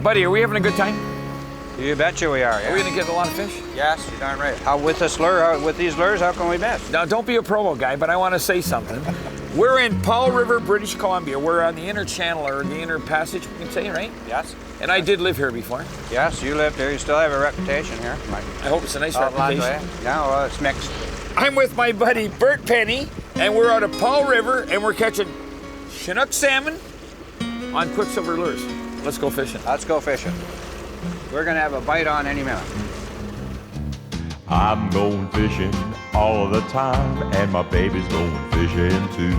Buddy, are we having a good time? You betcha we are, yeah. Are we gonna get a lot of fish? Yes, you're darn right. With this lure, with these lures, how can we miss? Now, don't be a promo guy, but I want to say something. We're in Powell River, British Columbia. We're on the inner channel, or the inner passage, we can say, right? Yes. And I did live here before. Yes, you lived here. You still have a reputation here. I hope it's a nice reputation. Yeah, well, it's mixed. I'm with my buddy Burt Penny, and we're out of Powell River, and we're catching Chinook salmon on Quicksilver lures. Let's go fishing. Let's go fishing. We're gonna have a bite on any minute. I'm going fishing all of the time, and my baby's going fishing too.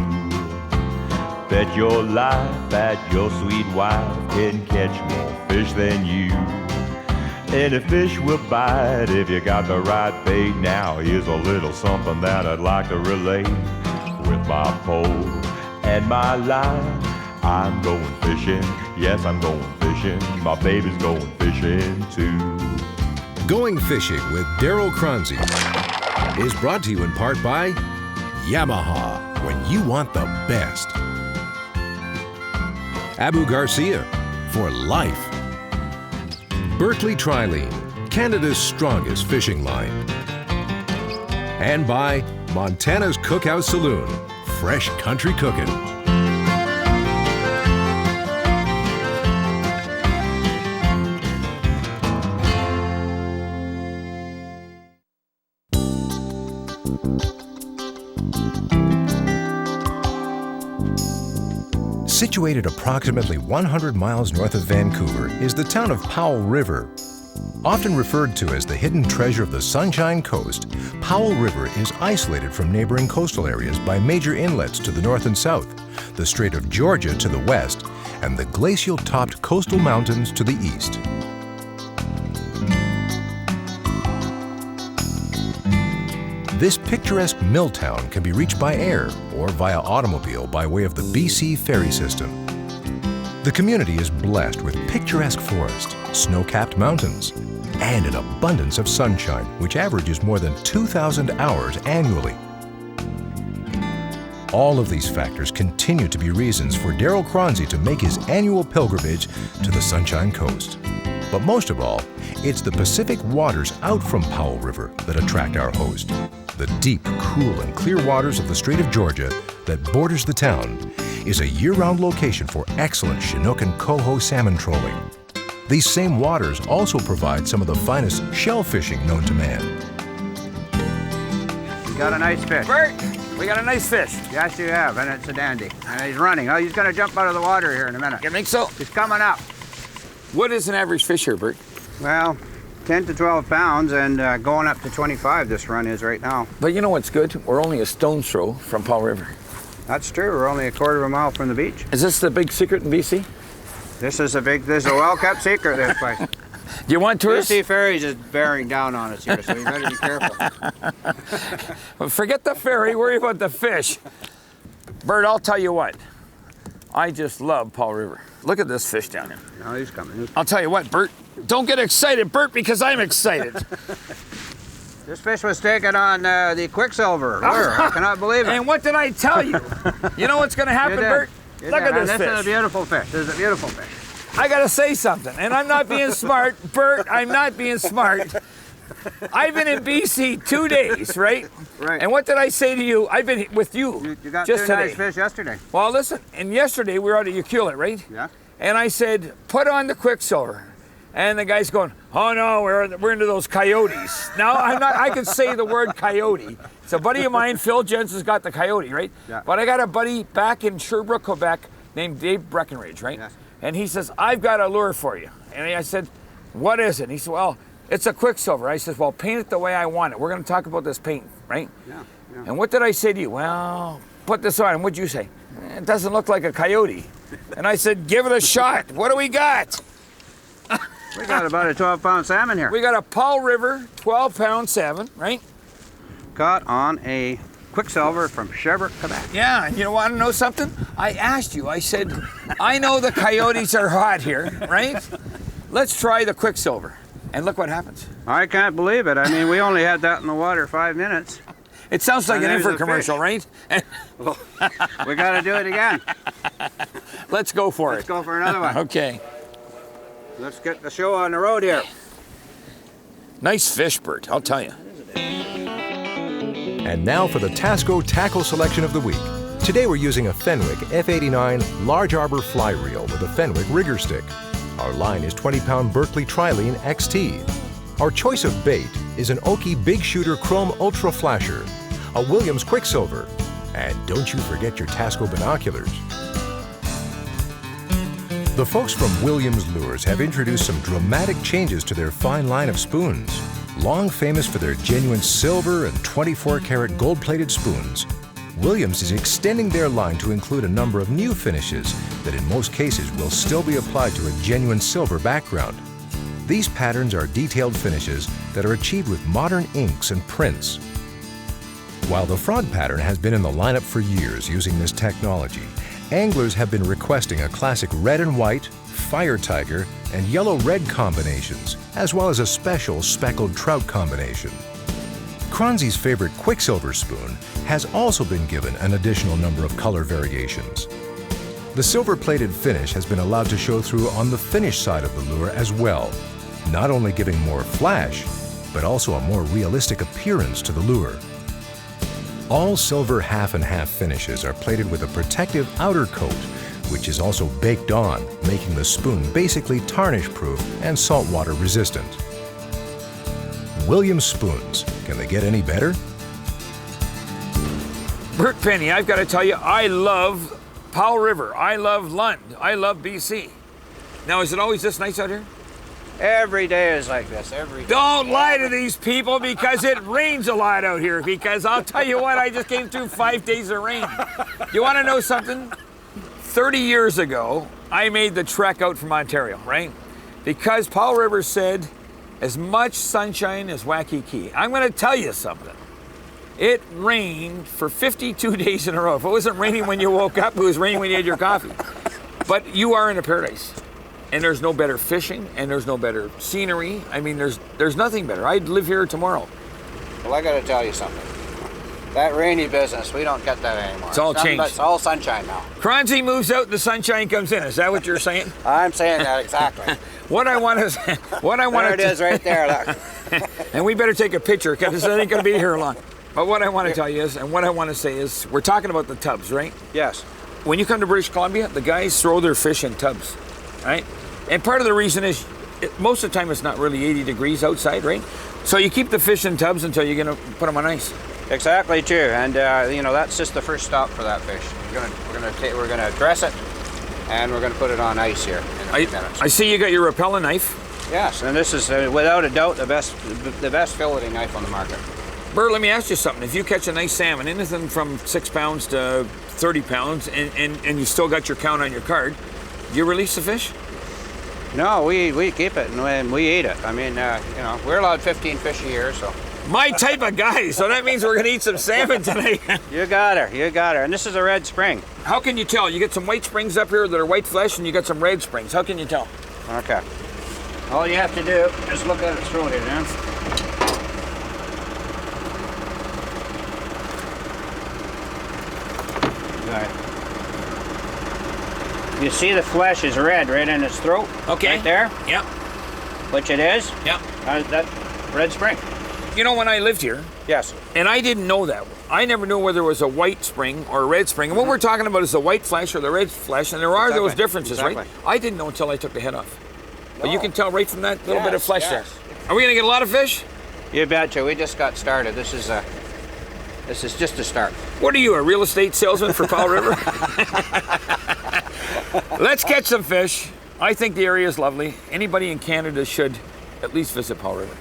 Bet your life that your sweet wife can catch more fish than you. Any fish will bite if you got the right bait. Now here's a little something that I'd like to relate. With my pole and my line, I'm going fishing. Yes, I'm going fishing. My baby's going fishing too. Going Fishing with Darryl Choronzey is brought to you in part by Yamaha, when you want the best. Abu Garcia, for life. Berkeley Trilene, Canada's strongest fishing line. And by Montana's Cookhouse Saloon, fresh country cooking. Situated approximately 100 miles north of Vancouver is the town of Powell River. Often referred to as the hidden treasure of the Sunshine Coast, Powell River is isolated from neighboring coastal areas by major inlets to the north and south, the Strait of Georgia to the west, and the glacial-topped coastal mountains to the east. This picturesque mill town can be reached by air or via automobile by way of the BC ferry system. The community is blessed with picturesque forest, snow-capped mountains, and an abundance of sunshine, which averages more than 2,000 hours annually. All of these factors continue to be reasons for Darryl Choronzey to make his annual pilgrimage to the Sunshine Coast. But most of all, it's the Pacific waters out from Powell River that attract our host. The deep, cool, and clear waters of the Strait of Georgia that borders the town is a year-round location for excellent Chinook and coho salmon trolling. These same waters also provide some of the finest shell fishing known to man. You got a nice fish. Bert, we got a nice fish. Yes, you have, and it's a dandy. And he's running. Oh, he's gonna jump out of the water here in a minute. You think so? He's coming up. What is an average fish here, Bert? Well, 10 to 12 pounds, and going up to 25 this run is right now. But you know what's good? We're only a stone's throw from Powell River. That's true. We're only a quarter of a mile from the beach. Is this the big secret in BC? This is a well-kept secret, this place. Do you want tourists? BC Ferries is bearing down on us here, so you better be careful. Well, forget the ferry, worry about the fish. Bert, I'll tell you what. I just love Powell River. Look at this fish down here. No, he's coming. I'll tell you what, Bert. Don't get excited, Bert, because I'm excited. This fish was taken on the Quicksilver lure. I cannot believe it. And what did I tell you? You know what's going to happen, Bert? Look at this fish. This is a beautiful fish. This is a beautiful fish. I got to say something, and I'm not being smart. Bert, I'm not being smart. I've been in BC 2 days, right? Right. And what did I say to you? I've been with you, You got just two today. nice fish yesterday. Well, listen, and yesterday we were out at Ucluelet, right? Yeah. And I said, put on the Quicksilver. And the guy's going, oh no, we're into those coyotes. Now, I could say the word coyote. It's a buddy of mine, Phil Jensen's got the coyote, right? Yeah. But I got a buddy back in Sherbrooke, Quebec, named Dave Breckenridge, right? Yes. And he says, I've got a lure for you. And I said, what is it? And he said, well, it's a Quicksilver. I said, well, paint it the way I want it. We're going to talk about this paint, right? Yeah. And what did I say to you? Well, put this on. What'd you say? It doesn't look like a coyote. And I said, give it a shot. What do we got? We got about a 12-pound salmon here. We got a Powell River 12-pound salmon, right? Caught on a Quicksilver from Sherbrooke, Quebec. Yeah, and you want to know something? I asked you, I said, I know the coyotes are hot here, right? Let's try the Quicksilver. And look what happens. I can't believe it. I mean, we only had that in the water 5 minutes. It sounds like And an there's a infomercial, right? We got to do it again. Let's go for Let's it. go for another one. Okay. Let's get the show on the road here. Nice fish, Bert, I'll tell you. And now for the Tasco tackle selection of the week. Today we're using a Fenwick F89 Large Arbor fly reel with a Fenwick rigger stick. Our line is 20-pound Berkeley Trilene XT. Our choice of bait is an Oki Big Shooter Chrome Ultra Flasher, a Williams Quicksilver, and don't you forget your Tasco binoculars. The folks from Williams Lures have introduced some dramatic changes to their fine line of spoons. Long famous for their genuine silver and 24-karat gold-plated spoons, Williams is extending their line to include a number of new finishes that in most cases will still be applied to a genuine silver background. These patterns are detailed finishes that are achieved with modern inks and prints. While the frog pattern has been in the lineup for years using this technology, anglers have been requesting a classic red and white, fire tiger, and yellow-red combinations, as well as a special speckled trout combination. Choronzey's favorite Quicksilver spoon has also been given an additional number of color variations. The silver-plated finish has been allowed to show through on the finish side of the lure as well, not only giving more flash, but also a more realistic appearance to the lure. All silver half and half finishes are plated with a protective outer coat, which is also baked on, making the spoon basically tarnish-proof and saltwater resistant. Williams spoons, can they get any better? Burt Penny, I've got to tell you, I love Powell River. I love Lund. I love BC. Now, is it always this nice out here? Every day is like this, every day. Don't lie to these people because it rains a lot out here. Because I'll tell you what, I just came through 5 days of rain. You want to know something? 30 years ago, I made the trek out from Ontario, right? Because Powell River said, as much sunshine as Waikiki. I'm going to tell you something. It rained for 52 days in a row. If it wasn't raining when you woke up, it was raining when you had your coffee. But you are in a paradise. And there's no better fishing, and there's no better scenery. I mean, there's nothing better. I'd live here tomorrow. Well, I got to tell you something. That rainy business, we don't get that anymore. It's all changed. It's all sunshine now. Choronzey moves out, the sunshine comes in. Is that what you're saying? I'm saying that exactly. What I want to say, there it is right there, look. And we better take a picture because it ain't going to be here long. But what I want to tell you is, and what I want to say is, we're talking about the tubs, right? Yes. When you come to British Columbia, the guys throw their fish in tubs, right? And part of the reason is, most of the time it's not really 80 degrees outside, right? So you keep the fish in tubs until you're going to put them on ice. Exactly true, and you know, that's just the first stop for that fish. We're gonna dress it, and we're gonna put it on ice here in a few minutes. I see you got your repellent knife. Yes, and this is without a doubt the best filleting knife on the market. Bert, let me ask you something. If you catch a nice salmon, anything from 6 pounds to 30 pounds, and you still got your count on your card, do you release the fish? No, we keep it and we eat it. I mean, you know, we're allowed 15 fish a year, so. My type of guy, so that means we're gonna eat some salmon tonight. You got her, and this is a red spring. How can you tell? You get some white springs up here that are white flesh, and you got some red springs. How can you tell? Okay. All you have to do is look at its throat here, man. Right. You see the flesh is red right in its throat? Okay. Right there? Yep. Which it is? Yep. That red spring. You know, when I lived here, yes, and I didn't know that. I never knew whether it was a white spring or a red spring. And what we're talking about is the white flesh or the red flesh, and there are those differences, right? I didn't know until I took the head off. No. But you can tell right from that little bit of flesh there. Are we gonna get a lot of fish? You betcha. We just got started. This is just a start. What are you, a real estate salesman for Powell River? Let's catch some fish. I think the area is lovely. Anybody in Canada should at least visit Powell River.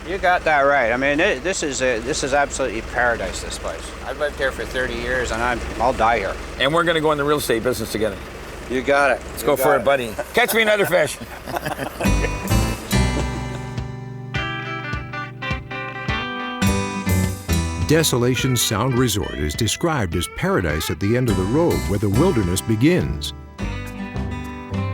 You got that right. I mean, this is absolutely paradise, this place. I've lived here for 30 years, and I'll die here. And we're going to go in the real estate business together. You got it. Let's go for it, buddy. Catch me another fish. Desolation Sound Resort is described as paradise at the end of the road where the wilderness begins.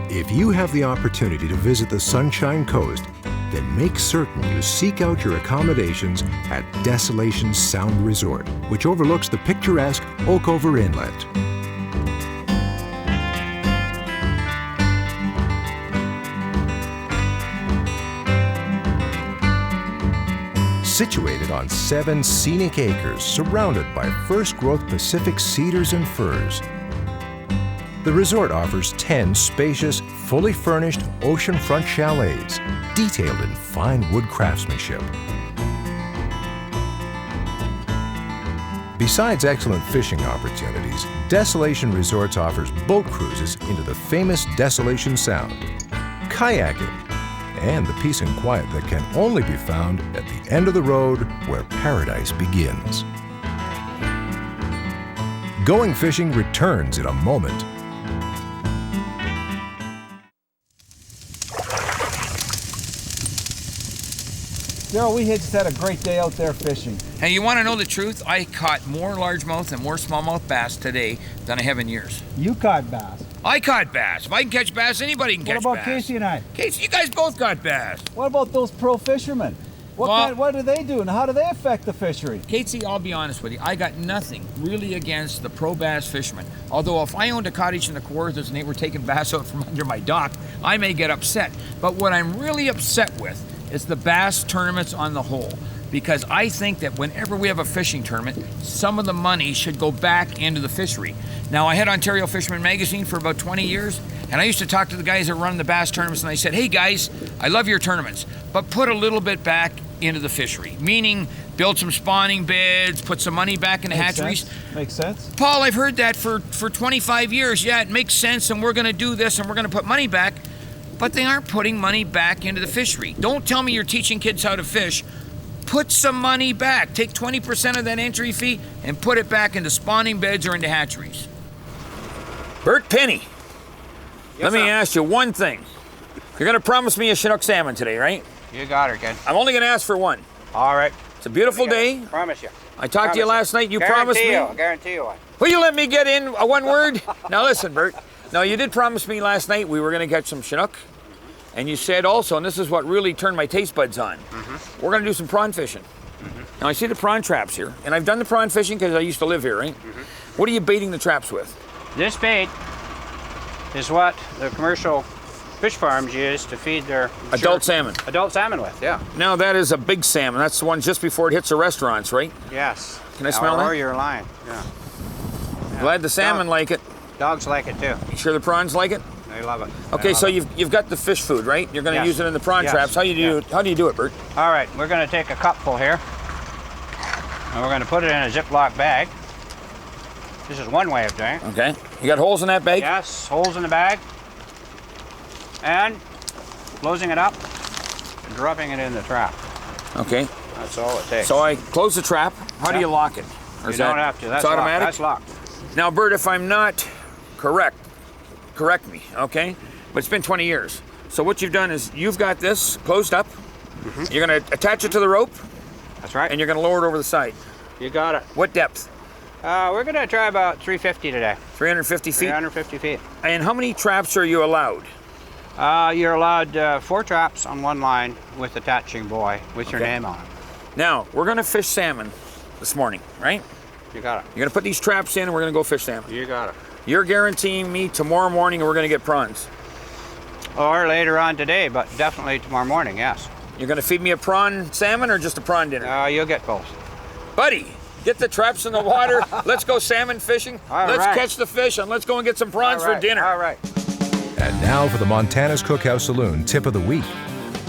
If you have the opportunity to visit the Sunshine Coast, then make certain you seek out your accommodations at Desolation Sound Resort, which overlooks the picturesque Oakover Inlet. Situated on 7 scenic acres surrounded by first-growth Pacific cedars and firs, the resort offers 10 spacious, fully furnished oceanfront chalets, detailed in fine wood craftsmanship. Besides excellent fishing opportunities, Desolation Resorts offers boat cruises into the famous Desolation Sound, kayaking, and the peace and quiet that can only be found at the end of the road where paradise begins. Going Fishing returns in a moment. Darryl, we just had a great day out there fishing. Hey, you want to know the truth? I caught more largemouth and more smallmouth bass today than I have in years. You caught bass. I caught bass. If I can catch bass, anybody can catch bass. What about Casey and I? Casey, you guys both got bass. What about those pro fishermen? What do they do and how do they affect the fishery? Casey, I'll be honest with you. I got nothing really against the pro bass fishermen. Although if I owned a cottage in the Kawarthas and they were taking bass out from under my dock, I may get upset. But what I'm really upset with is the bass tournaments on the whole. Because I think that whenever we have a fishing tournament, some of the money should go back into the fishery. Now, I had Ontario Fisherman Magazine for about 20 years, and I used to talk to the guys that run the bass tournaments, and I said, hey guys, I love your tournaments, but put a little bit back into the fishery. Meaning, build some spawning beds, put some money back in the hatcheries. Makes sense. Paul, I've heard that for 25 years. Yeah, it makes sense, and we're gonna do this, and we're gonna put money back, but they aren't putting money back into the fishery. Don't tell me you're teaching kids how to fish. Put some money back. Take 20% of that entry fee and put it back into spawning beds or into hatcheries. Burt Penny, let me ask you one thing. You're gonna promise me a Chinook salmon today, right? You got her, kid. I'm only gonna ask for one. All right. It's a beautiful day. Promise you. I talked to you last night. You promised me. I guarantee you one. Will you let me get in one word? Now listen, Bert. Now you did promise me last night we were gonna catch some Chinook. And you said also, and this is what really turned my taste buds on, we're gonna do some prawn fishing. Now I see the prawn traps here, and I've done the prawn fishing because I used to live here, right? What are you baiting the traps with? This bait is what the commercial fish farms use to feed their Adult salmon. Adult salmon with, yeah. Now that is a big salmon. That's the one just before it hits the restaurants, right? Yes. Can I smell Or that? your line, yeah. Glad the salmon like it. Dogs like it too. You sure the prawns like it? They love it. Okay, so you've got the fish food, right? You're gonna Yes. use it in the prawn Yes. traps. How do you do it, Bert? All right, we're gonna take a cupful here, and we're gonna put it in a Ziploc bag. This is one way of doing it. Okay. You got holes in that bag? Yes, holes in the bag. And closing it up and dropping it in the trap. Okay. That's all it takes. So I close the trap. How do you lock it? Or You is don't that- have to. That's it's automatic? locked. That's locked. Now, Bert, if I'm not correct me, okay? But it's been 20 years. So what you've done is you've got this closed up. You're gonna attach it to the rope, That's right. and you're gonna lower it over the side. You got it. What depth? We're gonna try about 350 today. 350 feet? 350 feet. And how many traps are you allowed? You're allowed 4 traps on one line with attaching buoy with your name on it. Now, we're gonna fish salmon this morning, right? You got it. You're gonna put these traps in and we're gonna go fish salmon. You got it. You're guaranteeing me tomorrow morning we're gonna get prawns. Or later on today, but definitely tomorrow morning, yes. You're gonna feed me a prawn salmon or just a prawn dinner? You'll get both. Buddy, get the traps in the water. Let's go salmon fishing. All let's right. catch the fish and let's go and get some prawns All right. for dinner. All right. And now for the Montana's Cookhouse Saloon tip of the week.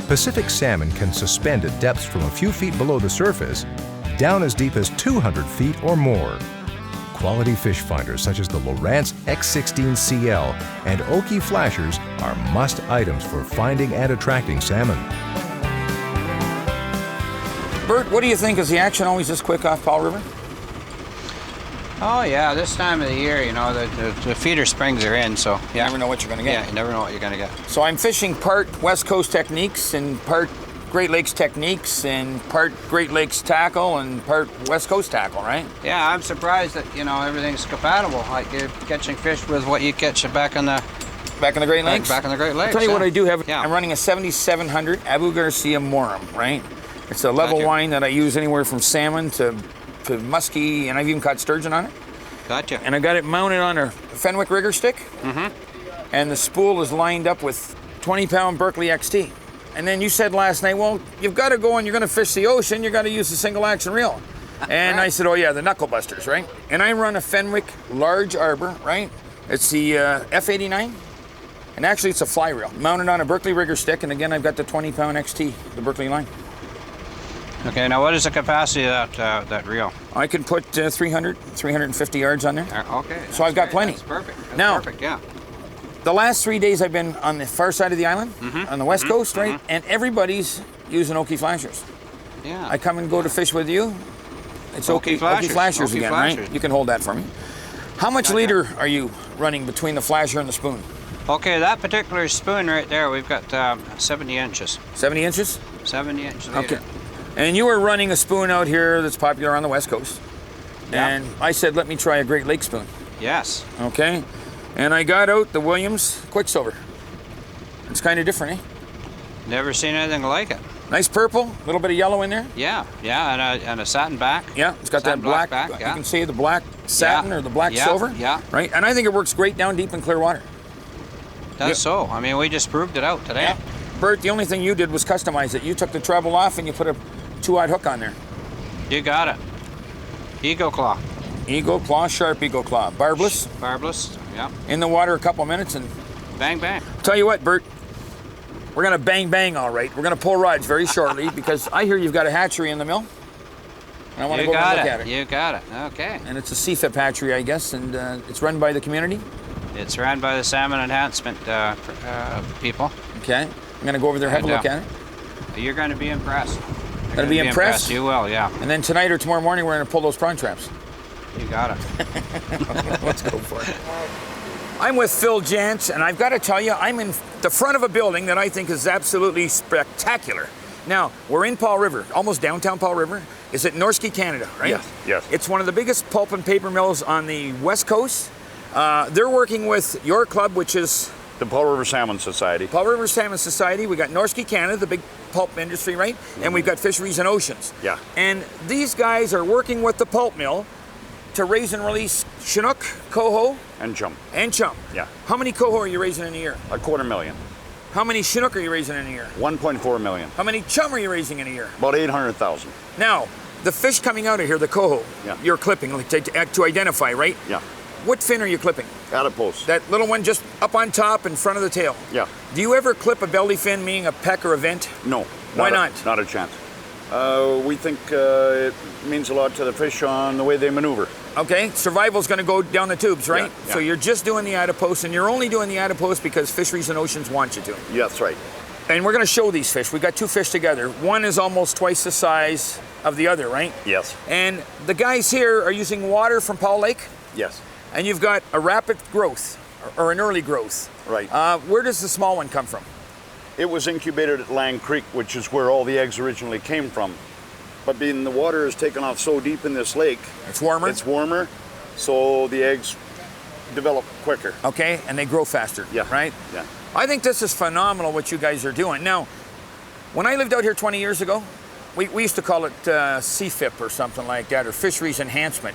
Pacific salmon can suspend at depths from a few feet below the surface, down as deep as 200 feet or more. Quality fish finders such as the Lowrance X16CL and Oki flashers are must items for finding and attracting salmon. Bert, what do you think? Is the action always this quick off Powell River? Oh yeah, this time of the year, you know, the feeder springs are in, so You never know what you're gonna yeah, get. you never know what you're gonna get. So I'm fishing part West Coast techniques and part Great Lakes techniques and part Great Lakes tackle and part West Coast tackle, right? Yeah, I'm surprised that, you know, everything's compatible. Like you're catching fish with what you catch back on the Back in the Great Lakes? back in the Great Lakes. I'll tell you what I do have. Yeah. I'm running a 7700 Abu Garcia Morum, right? It's a level Gotcha. line that I use anywhere from salmon to muskie, and I've even caught sturgeon on it. Gotcha. And I got it mounted on a Fenwick rigger stick. And the spool is lined up with 20-pound Berkeley XT. And then you said last night, well, you've got to go and you're going to fish the ocean, you got to use the single action reel. And I said, oh yeah, the knuckle busters, right? And I run a Fenwick large arbor, right? It's the F89. And actually it's a fly reel, mounted on a Berkeley rigger stick. And again, I've got the 20-pound XT, the Berkeley line. Okay, now what is the capacity of that reel? I can put 350 yards on there. Okay. So I've got plenty. That's perfect. That's Now, perfect, yeah. The last 3 days I've been on the far side of the island, on the west coast, right? And everybody's using Oki flashers. Yeah. I come and go to fish with you. It's Oki Oki flashers. flashers Oki again, flashers. right? You can hold that for me. How much leader are you running between the flasher and the spoon? Okay, that particular spoon right there, we've got 70 inches. 70 inches? 70 inch leader. Okay. And you were running a spoon out here that's popular on the west coast. Yeah. And I said, let me try a Great Lake spoon. Yes. Okay. And I got out the Williams Quicksilver. It's kind of different, eh? Never seen anything like it. Nice purple, a little bit of yellow in there. Yeah, and a satin back. Yeah, it's got Satin that black back, you yeah. can see the black satin or the black Yeah, silver. yeah. Right? And I think it works great down deep in clear water. That's so. I mean, we just proved it out today. Yeah. Bert, the only thing you did was customize it. You took the treble off and you put a 2-aught hook on there. You got it. Eagle Claw. Eagle Claw, sharp Eagle Claw. Barbless, Barbless, yeah. in the water a couple minutes and Bang, bang. tell you what, Bert, we're gonna bang all right. We're gonna pull rods very shortly because I hear you've got a hatchery in the mill. And I want to You go over got and look at it. it. You got it. Okay. And it's a CFIP hatchery, I guess, and it's run by the community. It's run by the Salmon Enhancement people. Okay. I'm gonna go over there, have a And, look at it. You're going to be impressed. You're Gonna be impressed? You will, yeah. And then tonight or tomorrow morning, we're gonna pull those prawn traps. You got it. Let's go for it. I'm with Phil Jantz, and I've got to tell you, I'm in the front of a building that I think is absolutely spectacular. Now, we're in Powell River, almost downtown Powell River. Is it Norske, Canada, right? Yes, yes. It's one of the biggest pulp and paper mills on the west coast. They're working with your club, which is The Powell River Salmon Society. Powell River Salmon Society. We got Norske, Canada, the big pulp industry, right? And we've got Fisheries and Oceans. Yeah. And these guys are working with the pulp mill to raise and release Chinook, coho, And jump. and chum. Yeah. How many coho are you raising in a year? 250,000. How many Chinook are you raising in a year? 1.4 million. How many chum are you raising in a year? About 800,000. Now, the fish coming out of here, the coho, Yeah. you're clipping like, to identify, right? Yeah. What fin are you clipping? Adipose. That little one just up on top in front of the tail. Yeah. Do you ever clip a belly fin, meaning a peck or a vent? No. Why not? Not a chance. We think it means a lot to the fish on the way they maneuver. Okay, survival's going to go down the tubes, right? Yeah, yeah. So you're just doing the adipose, and you're only doing the adipose because Fisheries and Oceans want you to. Yeah, that's right. And we're going to show these fish. We got two fish together. One is almost twice the size of the other, right? Yes. And the guys here are using water from Powell Lake, Yes. and you've got a rapid growth or an early growth. Right. Where does the small one come from? It was incubated at Lang Creek, which is where all the eggs originally came from. But being the water is taken off so deep in this lake, It's warmer. it's warmer, so the eggs develop quicker. Okay, and they grow faster. Yeah. Right? Yeah. I think this is phenomenal what you guys are doing. Now, when I lived out here 20 years ago, we used to call it CFIP or something like that, or Fisheries Enhancement.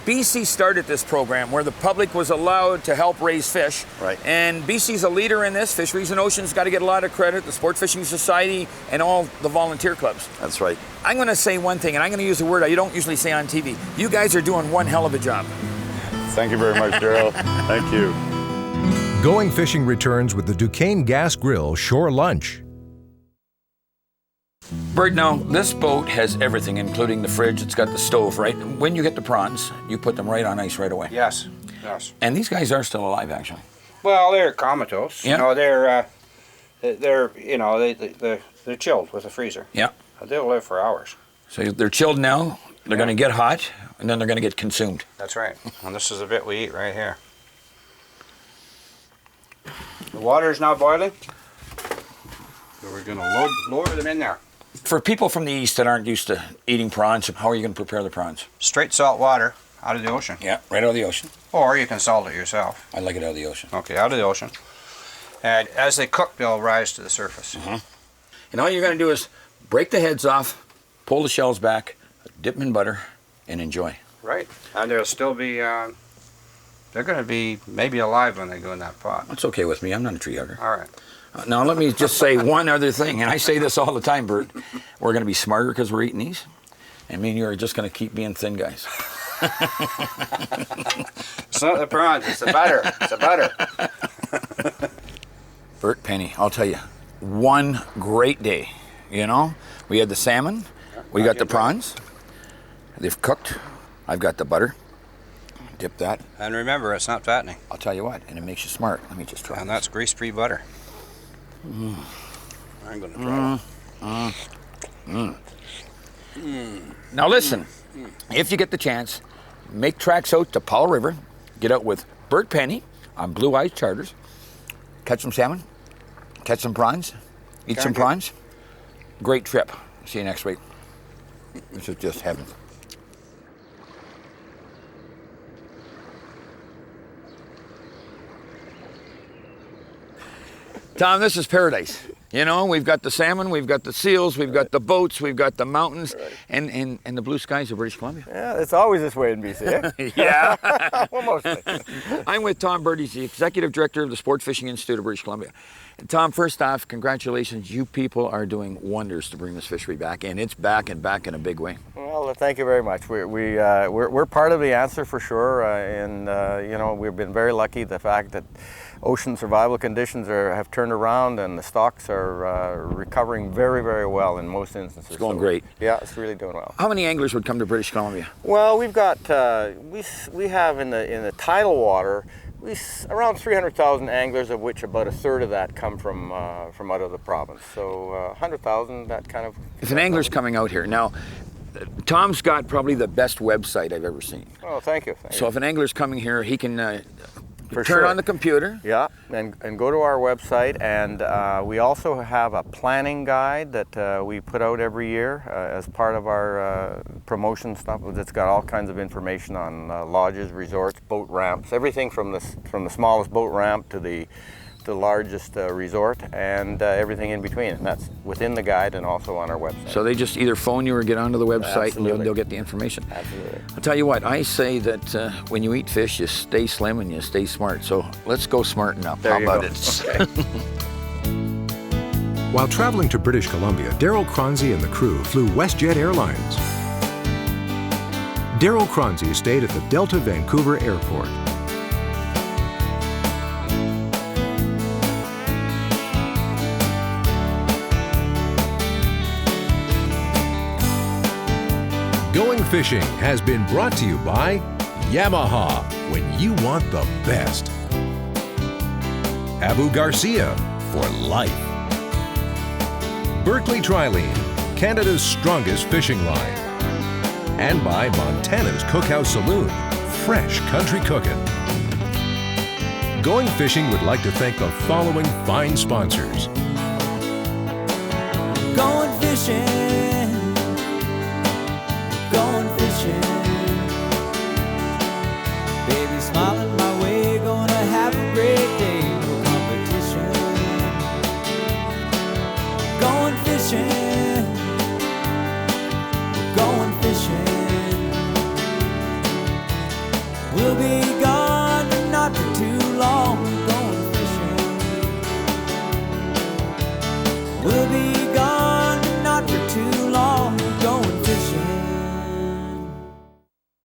BC started this program where the public was allowed to help raise fish. Right. And BC's a leader in this. Fisheries and Oceans got to get a lot of credit, the Sport Fishing Society, and all the volunteer clubs. That's right. I'm going to say one thing, and I'm going to use a word I don't usually say on TV. You guys are doing one hell of a job. Thank you very much, Darryl. Thank you. Going fishing returns with the Duquesne Gas Grill Shore Lunch. Bert, now, this boat has everything, including the fridge. It's got the stove, right? When you get the prawns, you put them right on ice right away. Yes. Yes. And these guys are still alive, actually. Well, they're comatose. Yeah. You know, they're chilled with a freezer. Yeah. They'll live for hours. So they're chilled now, they're going to get hot, and then they're going to get consumed. That's right. And this is the bit we eat right here. The water is now boiling. So we're going to lower them in there. For people from the east that aren't used to eating prawns, how are you going to prepare the prawns? Straight salt water out of the ocean. Yeah, right out of the ocean. Or you can salt it yourself. I like it out of the ocean. Okay, out of the ocean. And as they cook, they'll rise to the surface. And all you're going to do is break the heads off, pull the shells back, dip them in butter, and enjoy. Right. And they'll still be, they're going to be maybe alive when they go in that pot. That's okay with me. I'm not a tree hugger. All right. Now, let me just say one other thing, and I say this all the time, Bert. We're going to be smarter because we're eating these, and me and you are just going to keep being thin guys. It's not the prawns, it's the butter. It's the butter. Burt Penny, I'll tell you, one great day. You know, we had the salmon, we got the prawns. They've cooked. I've got the butter. Dip that. And remember, it's not fattening. I'll tell you what, and it makes you smart. Let me just try. And that's grease-free butter. I'm going to try it. Now listen, if you get the chance, make tracks out to Powell River, get out with Burt Penny on Blue Eyes Charters, catch some salmon, catch some prawns, eat some prawns. Great trip. See you next week. This is just heaven. Tom, this is paradise. You know, we've got the salmon, we've got the seals, we've got the boats, we've got the mountains, and the blue skies of British Columbia. Yeah, it's always this way in BC, eh? Yeah. Well, mostly. I'm with Tom Burt. He's the Executive Director of the Sport Fishing Institute of British Columbia. And Tom, first off, congratulations. You people are doing wonders to bring this fishery back, and it's back and back in a big way. Well, thank you very much. We're part of the answer for sure, and you know, we've been very lucky. The fact that ocean survival conditions have turned around and the stocks are recovering very, very well in most instances. It's going great. Yeah, it's really doing well. How many anglers would come to British Columbia? Well, we've got we have in the tidal water around 300,000 anglers, of which about a third of that come from out of the province. So 100,000, that kind of. If an angler's coming out here now, Tom's got probably the best website I've ever seen. Oh, thank you. So if an angler's coming here, he can turn sure. on the computer. Yeah, and go to our website, and we also have a planning guide that we put out every year as part of our promotion stuff. That's got all kinds of information on lodges, resorts, boat ramps, everything from the smallest boat ramp to the largest resort, and everything in between. And that's within the guide and also on our website. So they just either phone you or get onto the website. Absolutely. And they'll get the information. Absolutely. I'll tell you what, I say that when you eat fish, you stay slim and you stay smart. So let's go smarten up. There How you about go. it? Okay. While traveling to British Columbia, Darryl Choronzey and the crew flew WestJet Airlines. Darryl Choronzey stayed at the Delta Vancouver Airport. Going Fishing has been brought to you by Yamaha, when you want the best. Abu Garcia, for life. Berkeley Trilene, Canada's strongest fishing line. And by Montana's Cookhouse Saloon, fresh country cooking. Going Fishing would like to thank the following fine sponsors. Going fishing, going fishing. Baby smiling my way, gonna have a great day. No competition. Going fishing, going fishing. We'll be gone.